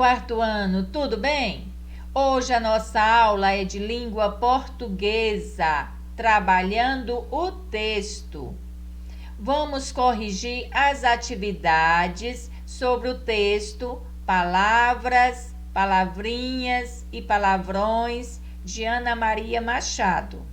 quarto ano, tudo bem? Hoje a nossa aula é de língua portuguesa, trabalhando o texto. Vamos corrigir as atividades sobre o texto, palavras, palavrinhas e palavrões de Ana Maria Machado.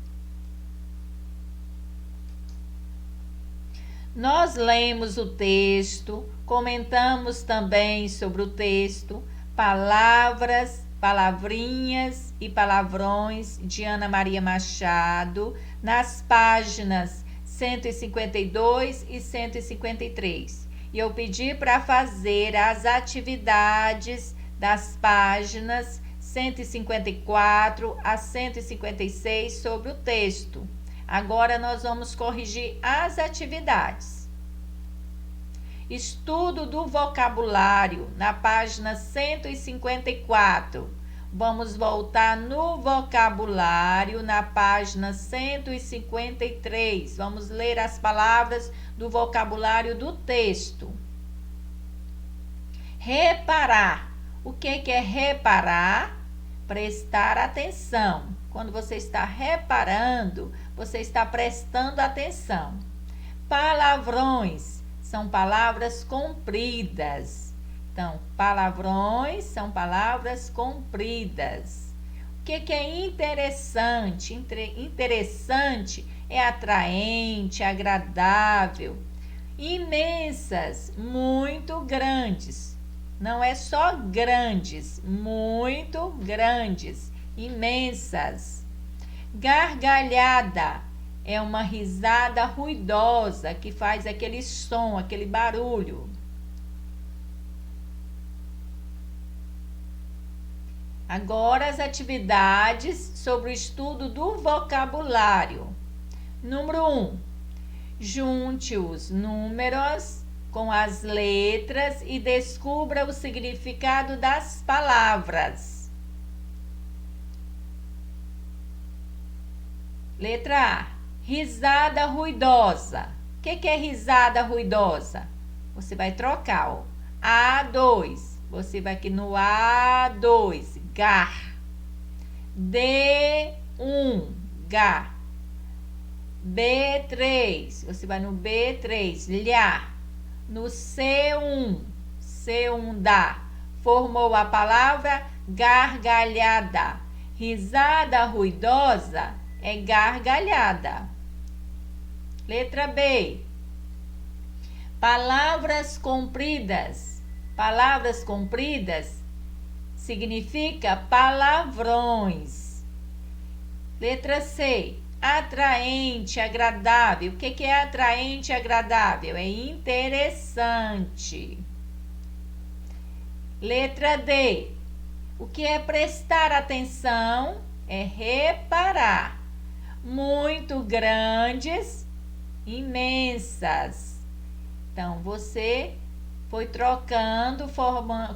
Nós lemos o texto, comentamos também sobre o texto, palavras, palavrinhas e palavrões de Ana Maria Machado, nas páginas 152 e 153. E eu pedi para fazer as atividades das páginas 154 a 156 sobre o texto. Agora nós vamos corrigir as atividades. Estudo do vocabulário, na página 154. Vamos voltar no vocabulário, na página 153. Vamos ler as palavras do vocabulário do texto. Reparar. O que é reparar? Prestar atenção. Quando você está reparando, você está prestando atenção. Palavrões são palavras compridas. Então, palavrões são palavras compridas. O que é interessante? Interessante é atraente, agradável. Imensas, muito grandes. Não é só grandes, muito grandes, imensas. Gargalhada é uma risada ruidosa que faz aquele som, aquele barulho. Agora as atividades sobre o estudo do vocabulário. Número 1. Junte os números com as letras e descubra o significado das palavras. Letra A. Risada ruidosa. O que é risada ruidosa? Você vai trocar, ó. A2. Você vai aqui no A2. Gar. D1. Gar. B3. Você vai no B3. Lhar. No C1. C1 dá. Formou a palavra gargalhada. Risada ruidosa é gargalhada. Letra B. Palavras compridas. Palavras compridas significa palavrões. Letra C. Atraente, agradável. O que é atraente e agradável? É interessante. Letra D. O que é prestar atenção? É reparar. Muito grandes, imensas. Então, você foi trocando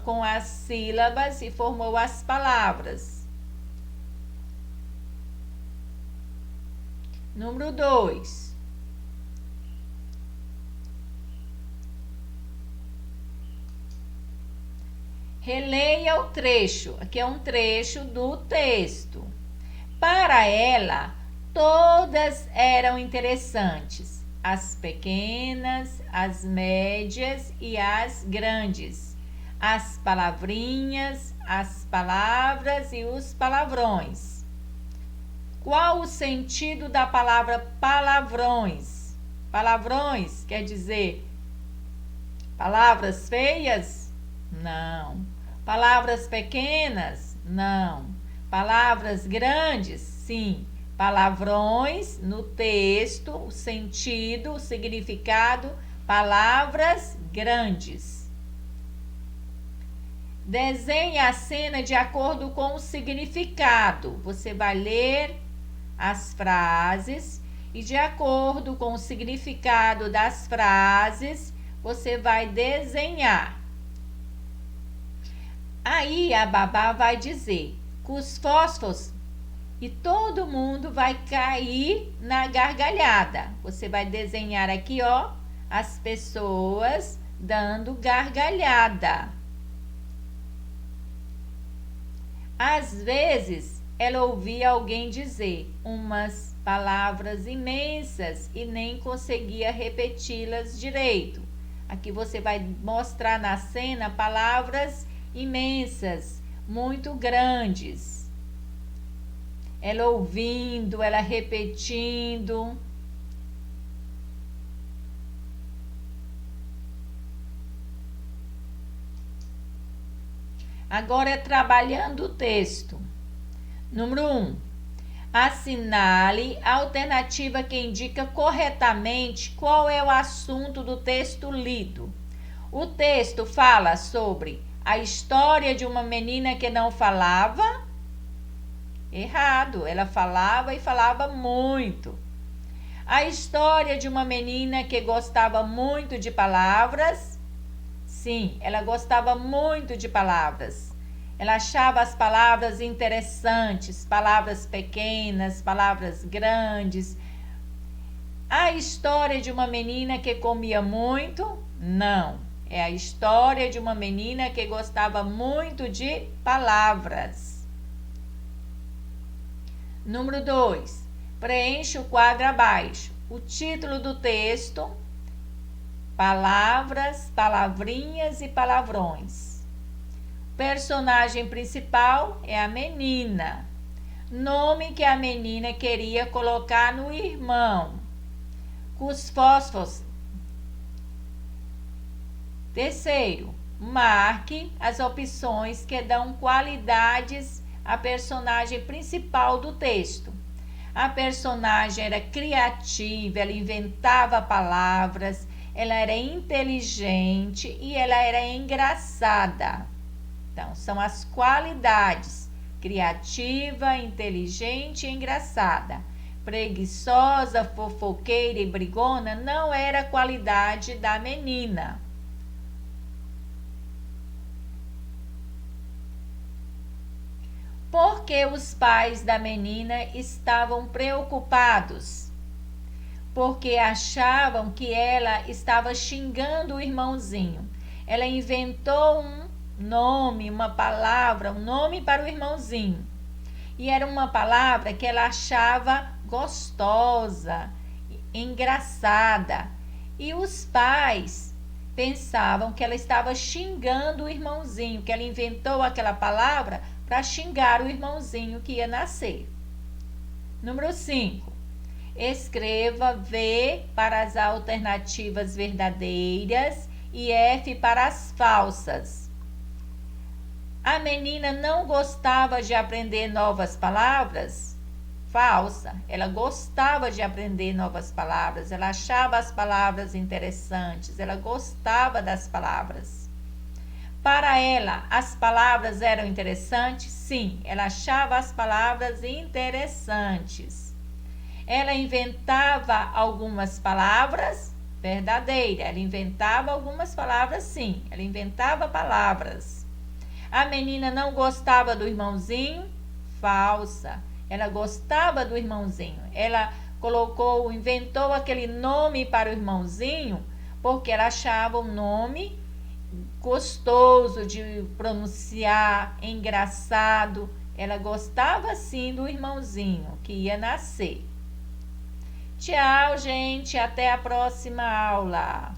com as sílabas e formou as palavras. Número 2. Releia o trecho. Aqui é um trecho do texto. Para ela, todas eram interessantes. As pequenas, as médias e as grandes. As palavrinhas, as palavras e os palavrões. Qual o sentido da palavra palavrões? Palavrões quer dizer palavras feias? Não. Palavras pequenas? Não. Palavras grandes? Sim. Palavrões no texto, o sentido, o significado, palavras grandes. Desenhe a cena de acordo com o significado. Você vai ler as frases e, de acordo com o significado das frases, você vai desenhar. Aí a babá vai dizer que os fósforos e todo mundo vai cair na gargalhada. Você vai desenhar aqui, ó, as pessoas dando gargalhada. Às vezes, ela ouvia alguém dizer umas palavras imensas e nem conseguia repeti-las direito. Aqui você vai mostrar na cena palavras imensas, muito grandes. Ela ouvindo, ela repetindo. Agora é trabalhando o texto. Número 1. Assinale a alternativa que indica corretamente qual é o assunto do texto lido. O texto fala sobre a história de uma menina que não falava. Errado, ela falava e falava muito. A história de uma menina que gostava muito de palavras. Sim, ela gostava muito de palavras. Ela achava as palavras interessantes, palavras pequenas, palavras grandes. A história de uma menina que comia muito? Não. É a história de uma menina que gostava muito de palavras. Número 2. Preencha o quadro abaixo. O título do texto: palavras, palavrinhas e palavrões. O personagem principal é a menina. Nome que a menina queria colocar no irmão. Os fósforos. Terceiro, marque as opções que dão qualidades à personagem principal do texto. A personagem era criativa, ela inventava palavras, ela era inteligente e ela era engraçada. Então, são as qualidades: criativa, inteligente e engraçada. Preguiçosa, fofoqueira e brigona não era a qualidade da menina. Porque os pais da menina estavam preocupados? Porque achavam que ela estava xingando o irmãozinho. Ela inventou um nome, uma palavra, um nome para o irmãozinho. E era uma palavra que ela achava gostosa, engraçada. E os pais pensavam que ela estava xingando o irmãozinho, que ela inventou aquela palavra para xingar o irmãozinho que ia nascer. Número 5. Escreva V para as alternativas verdadeiras e F para as falsas. A menina não gostava de aprender novas palavras? Falsa. Ela gostava de aprender novas palavras, ela achava as palavras interessantes, ela gostava das palavras. Para ela, as palavras eram interessantes? Sim, ela achava as palavras interessantes. Ela inventava algumas palavras? Verdadeira. Ela inventava algumas palavras, sim. Ela inventava palavras. A menina não gostava do irmãozinho? Falsa. Ela gostava do irmãozinho. Ela inventou aquele nome para o irmãozinho porque ela achava o nome gostoso de pronunciar, engraçado. Ela gostava sim do irmãozinho que ia nascer. Tchau, gente. Até a próxima aula.